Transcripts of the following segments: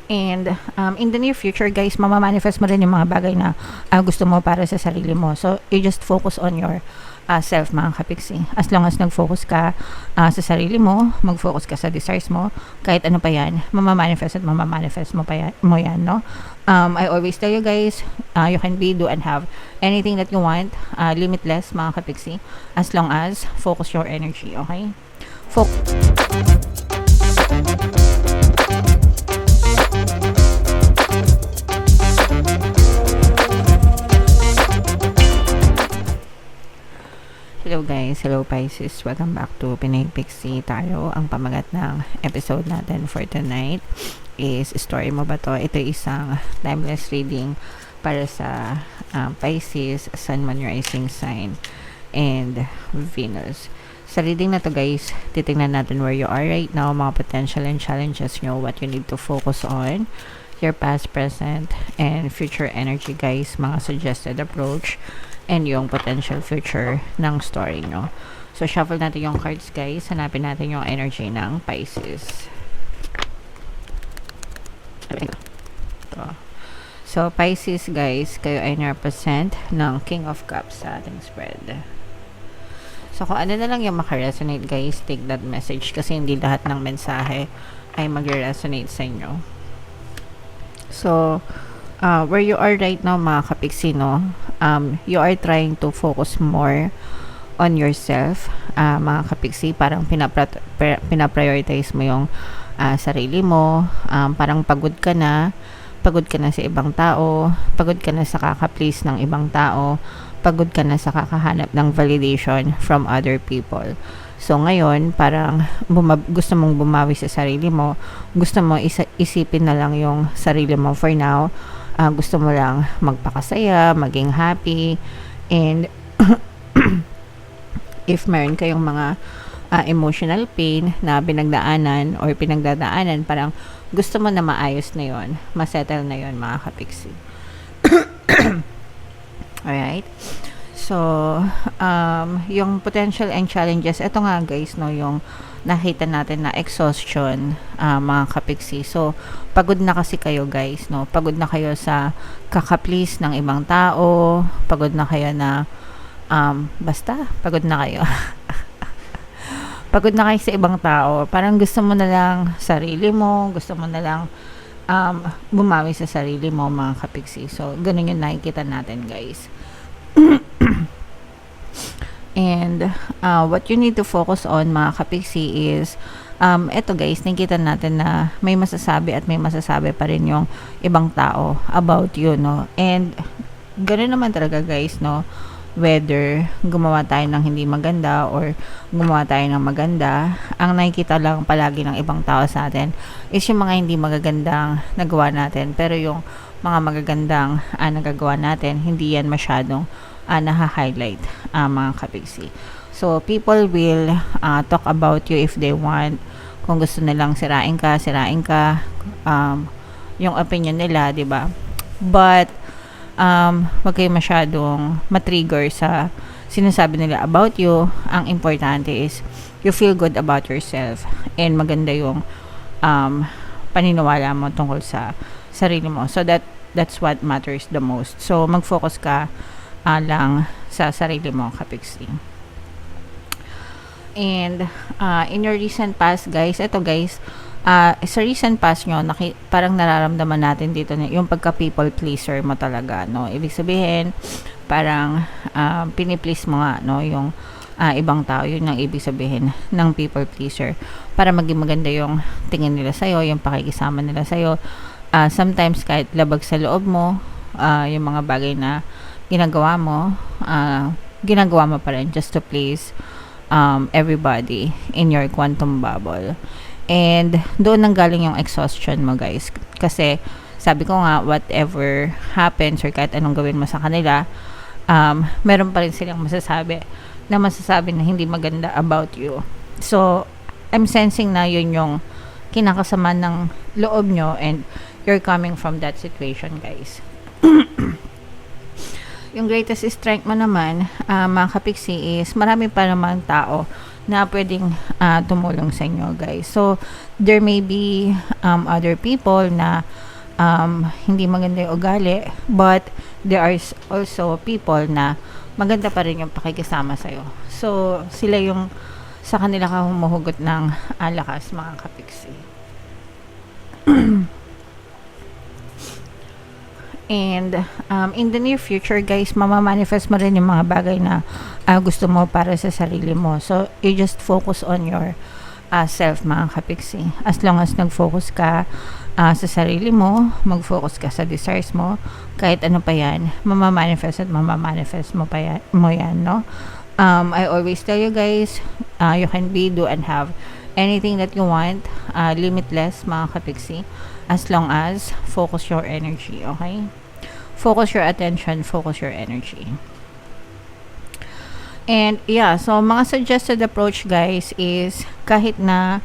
And in the near future, guys, mamamanifest mo rin yung mga bagay na gusto mo para sa sarili mo. So, you just focus on your self, mga kapiksi. As long as nag-focus ka sa sarili mo, mag-focus ka sa desires mo, kahit ano pa yan, mamamanifest at mamamanifest mo yan, no? I always tell you guys, you can be, do, and have anything that you want, limitless, mga kapiksi, as long as focus your energy, okay? Hello guys, hello Pisces, welcome back to Pinay Pixie Tarot. Ang pamagat ng episode natin for tonight is Story Mo Ba To? Ito isang timeless reading para sa Pisces, Sun, Moon, Rising Sign, and Venus. Sa reading na to guys, titingnan natin where you are right now, mga potential and challenges nyo, what you need to focus on, your past, present, and future energy guys, mga suggested approach, and yung potential future ng story nyo. So, shuffle natin yung cards, guys. Hanapin natin yung energy ng Pisces. Ito. So, Pisces, guys, kayo ay na-represent ng King of Cups sa ating spread. So, kung ano na lang yung makaresonate, guys, take that message kasi hindi lahat ng mensahe ay mag-resonate sa inyo. So, where you are right now, mga kapiksi, no? You are trying to focus more on yourself, mga kapiksi. Parang pinaprioritize mo yung sarili mo. Parang pagod ka na sa ibang tao, pagod ka na sa kaka-please ng ibang tao, pagod ka na sa kakahanap ng validation from other people. So, ngayon, parang gusto mong bumawi sa sarili mo, gusto mo isipin na lang yung sarili mo for now. Gusto mo lang magpakasaya, maging happy, and if meron kayong mga emotional pain na pinagdaanan or pinagdadaanan, parang gusto mo na maayos na yon, masettle na yon, mga kapiksi. Alright? So, yung potential and challenges, ito nga guys, no, yung nakita natin na exhaustion, mga kapiksi. So, pagod na kasi kayo guys, no? Pagod na kayo sa kakaplease ng ibang tao, pagod na kayo na, basta, pagod na kayo. Pagod na kayo sa ibang tao. Parang gusto mo na lang sarili mo, gusto mo na lang bumawi sa sarili mo, mga kapiksi. So, ganun yung nakikita natin guys. And what you need to focus on, mga kapiksi, is eto guys, nakikita natin na may masasabi at may masasabi pa rin yung ibang tao about you, no? And ganoon naman talaga guys, no? Whether gumawa tayo ng hindi maganda or gumawa tayo ng maganda, ang nakikita lang palagi ng ibang tao sa atin is yung mga hindi magagandang nagawa natin, pero yung mga magagandang nagagawa natin, hindi yan masyadong naha-highlight, mga kapiksi. So, people will talk about you if they want. Kung gusto nilang sirain ka, yung opinion nila, di ba? But, wag kayo masyadong matrigger sa sinasabi nila about you. Ang importante is, you feel good about yourself and maganda yung paniniwala mo tungkol sa sarili mo. So, that's what matters the most. So, mag-focus ka lang sa sarili mo, kapiksi. And in your recent past guys, eto guys, sa recent past nyo, parang nararamdaman natin dito na yung pagka people pleaser mo talaga, no? Ibig sabihin, parang piniplease mo nga, no, yung ibang tao. Yun ang ibig sabihin ng people pleaser, para maging maganda yung tingin nila sa'yo, yung pakikisama nila sa'yo. Sometimes kahit labag sa loob mo, yung mga bagay na ginagawa mo pa rin just to please everybody in your quantum bubble. And doon nanggaling yung exhaustion mo guys, kasi sabi ko nga, whatever happens or kahit anong gawin mo sa kanila, meron pa rin silang masasabi na hindi maganda about you. So, I'm sensing na yun yung kinakasama ng loob nyo, and you're coming from that situation guys. Yung greatest strength mo naman, mga kapiksi, is marami pa naman tao na pwedeng tumulong sa inyo, guys. So, there may be other people na hindi maganda yung ugali, but there are also people na maganda pa rin yung pakikisama sa'yo. So, sila yung sa kanila ka humuhugot ng lakas, mga kapiksi. And in the near future, guys, mamamanifest mo rin yung mga bagay na gusto mo para sa sarili mo. So, you just focus on your self, mga kapiksi. As long as nag-focus ka sa sarili mo, mag-focus ka sa desires mo, kahit ano pa yan, mamamanifest at mamamanifest mo pa yan, no? I always tell you guys, you can be, do, and have anything that you want, limitless, mga kapiksi, as long as focus your energy, okay? Focus your attention, focus your energy. And yeah, so mga suggested approach, guys, is kahit na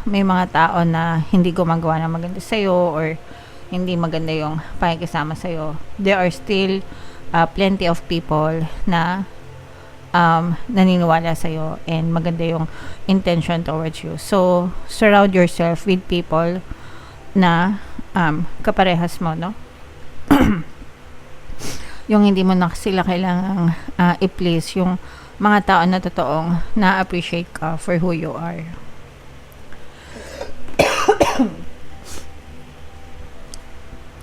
may mga tao na hindi gumagawa ng maganda sa'yo or hindi maganda yung pakikisama sa'yo, there are still plenty of people na naniniwala sa'yo and maganda yung intention towards you. So, surround yourself with people na kaparehas mo, no? Yung hindi mo na sila kailangang i-please, yung mga tao na totoong na-appreciate ka for who you are.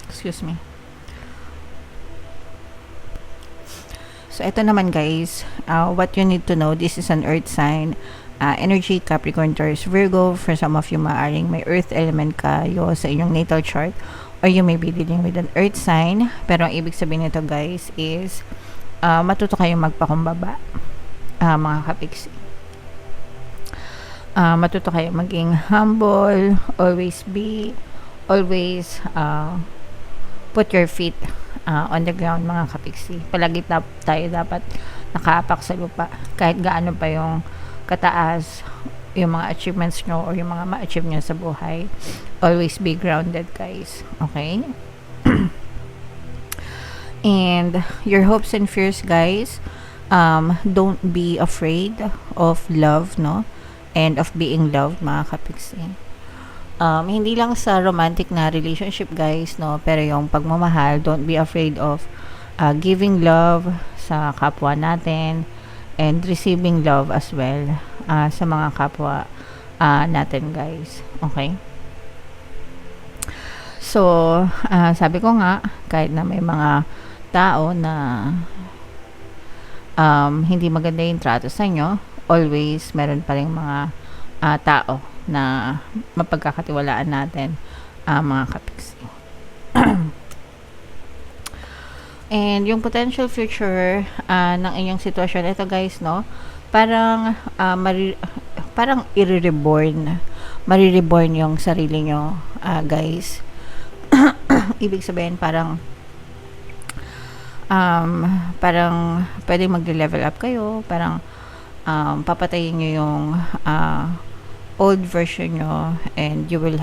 Excuse me. So, ito naman, guys, what you need to know, this is an earth sign, energy, Capricorn, Taurus, Virgo. For some of you, maaring may earth element kayo sa inyong natal chart, or you may be dealing with an earth sign. Pero ang ibig sabihin nito, guys, is matuto kayong magpakumbaba, mga kapiksi. Matuto kayong maging humble, always put your feet on the ground, mga kapiksi. Palagi tayo dapat nakaapak sa lupa, kahit gaano pa yung kataas yung mga achievements nyo or yung mga ma-achieve nyo sa buhay. Always be grounded, guys, okay? And your hopes and fears, guys, don't be afraid of love, no? And of being loved, mga kapiksi. Hindi lang sa romantic na relationship, guys, no? Pero yung pagmamahal, don't be afraid of giving love sa kapwa natin and receiving love as well sa mga kapwa natin, guys. Okay? So, sabi ko nga, kahit na may mga tao na hindi maganda yung trato sa inyo, always meron pa rin mga tao na mapagkakatiwalaan natin, mga kapiksi. And yung potential future ng inyong sitwasyon, ito, guys, no, parang parang marireborn yung sarili nyo, guys. Ibig sabihin, parang pwedeng mag-level up kayo, parang papatayin nyo yung old version nyo, and you will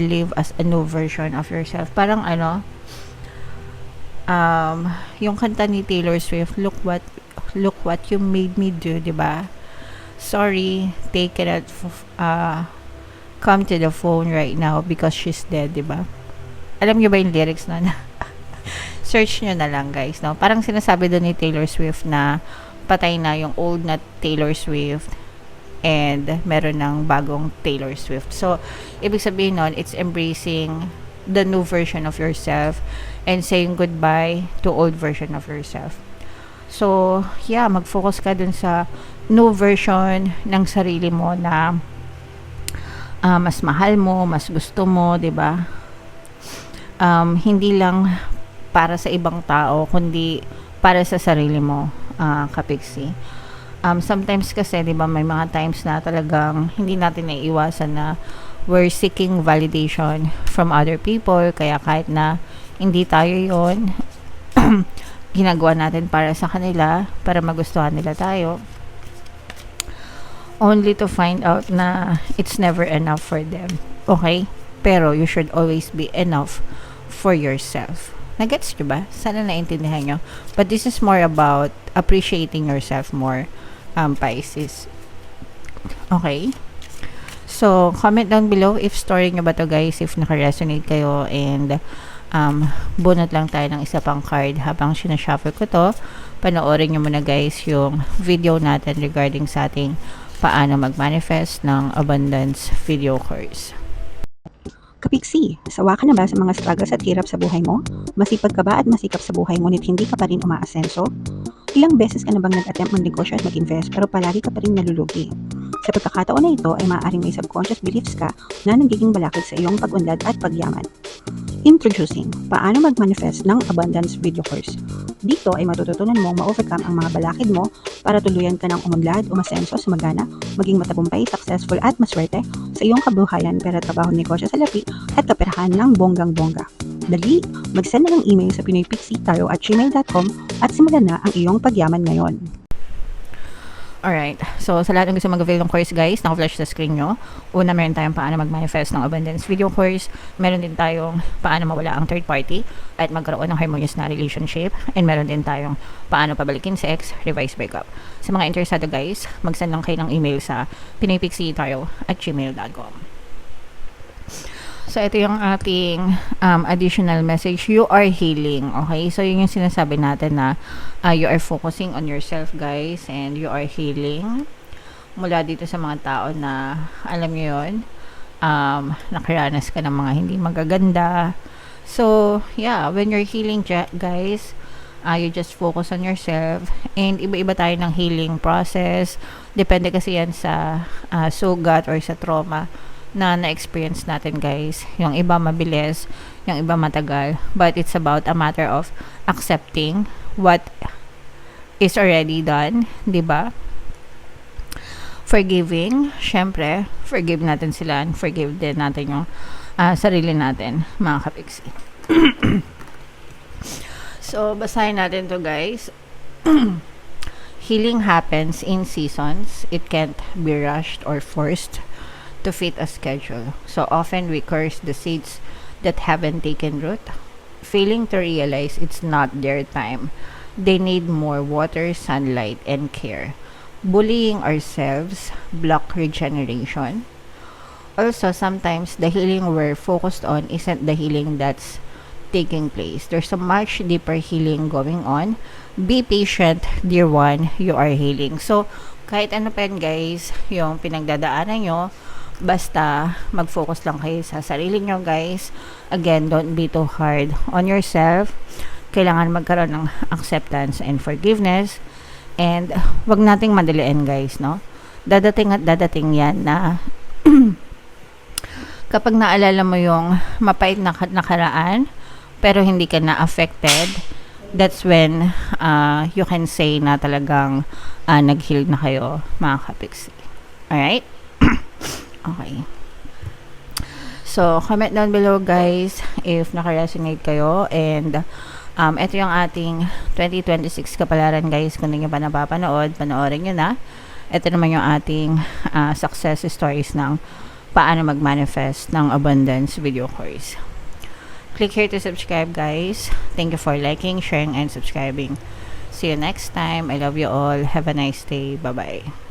live as a new version of yourself. Parang yung kanta ni Taylor Swift, look what you made me do, diba? Sorry, they cannot come to the phone right now because she's dead, diba? Alam nyo ba yung lyrics na? Search nyo na lang, guys, no? Parang sinasabi doon ni Taylor Swift na patay na yung old na Taylor Swift and meron ng bagong Taylor Swift. So, ibig sabihin nun, it's embracing the new version of yourself and saying goodbye to old version of yourself. So, yeah, mag-focus ka dun sa new version ng sarili mo na mas mahal mo, mas gusto mo, 'di ba? Hindi lang para sa ibang tao, kundi para sa sarili mo, kapiksi. Sometimes kasi, 'di ba, may mga times na talagang hindi natin naiiwasan na we're seeking validation from other people, kaya kahit na hindi tayo 'yon, ginagawa natin para sa kanila, para magustuhan nila tayo, only to find out na it's never enough for them. Okay? Pero you should always be enough for yourself. Nagets nyo ba? Sana naintindihan nyo. But this is more about appreciating yourself more, Pisces. Okay? So, comment down below if story nyo ba to guys, if naka-resonate kayo, and bunot lang tayo ng isa pang card habang sinashuffle ko to. Panoorin nyo muna guys yung video natin regarding sa ating paano mag-manifest ng abundance video course. Kapiksi, sawa ka na ba sa mga struggles at hirap sa buhay mo? Masipag ka ba at masikap sa buhay ngunit hindi ka pa rin umaasenso? Ilang beses ka na bang nag-attempt magnegosyo at mag-invest pero palagi ka pa rin nalulugi? Sa pagkakataon na ito ay maaaring may subconscious beliefs ka na nagiging balakid sa iyong pag-unlad at pagyaman. Introducing, paano mag-manifest ng abundance video course. Dito ay matututunan mong ma-overcome ang mga balakid mo para tuluyan ka ng umunlad, umasenso, sumagana, maging matagumpay, successful at maswerte sa iyong kabuhayan, pera, trabaho, negosyo, salapi at kaperahan ng bonggang-bongga. Dali, mag-send na ng email sa pinoypixitaro@gmail.com at simulan na ang iyong pagyaman ngayon. Alright, so sa lahat ng gusto mag-avail ng course guys, naka-flash sa screen nyo. Una, meron tayong paano mag-manifest ng abundance video course. Meron din tayong paano mawala ang third party at magkaroon ng harmonious na relationship. And meron din tayong paano pabalikin sa ex, revise breakup. Sa mga interesado guys, mag-send lang kayo ng email sa pinoypixitaro@gmail.com. So, ito yung ating additional message. You are healing. Okay? So, yun yung sinasabi natin na you are focusing on yourself, guys. And you are healing. Mula dito sa mga tao na, alam nyo yun, nakaranas ka ng mga hindi magaganda. So, yeah, when you're healing, guys, you just focus on yourself. And iba-iba tayo ng healing process. Depende kasi yan sa sugat or sa trauma na na-experience natin guys. Yung iba mabilis, yung iba matagal, but it's about a matter of accepting what is already done, 'di ba? Forgiving, syempre, forgive natin sila and forgive din natin yung sarili natin, mga kapiksi. So, basahin natin to guys. Healing happens in seasons. It can't be rushed or forced to fit a schedule. So often we curse the seeds that haven't taken root, failing to realize it's not their time. They need more water, sunlight, and care. Bullying ourselves block regeneration. Also, sometimes the healing we're focused on isn't the healing that's taking place. There's a much deeper healing going on. Be patient, dear one, you are healing. So, kahit ano pa yan guys, yung pinagdadaanan nyo, basta mag-focus lang kayo sa sarili nyo guys. Again, don't be too hard on yourself. Kailangan magkaroon ng acceptance and forgiveness. And wag nating madaliin guys, no? Dadating at dadating yan na kapag naalala mo yung mapait na nakaraan pero hindi ka na affected, that's when you can say na talagang nag-heal na kayo, mga kapiksi. Alright? Okay. So, comment down below guys if naka-resonate kayo. And ito yung ating 2026 kapalaran guys. Kung hindi nyo pa napapanood, panoorin nyo na. Ito naman yung ating success stories ng paano mag-manifest ng abundance video course. Click here to subscribe guys. Thank you for liking, sharing, and subscribing. See you next time. I love you all. Have a nice day. Bye-bye.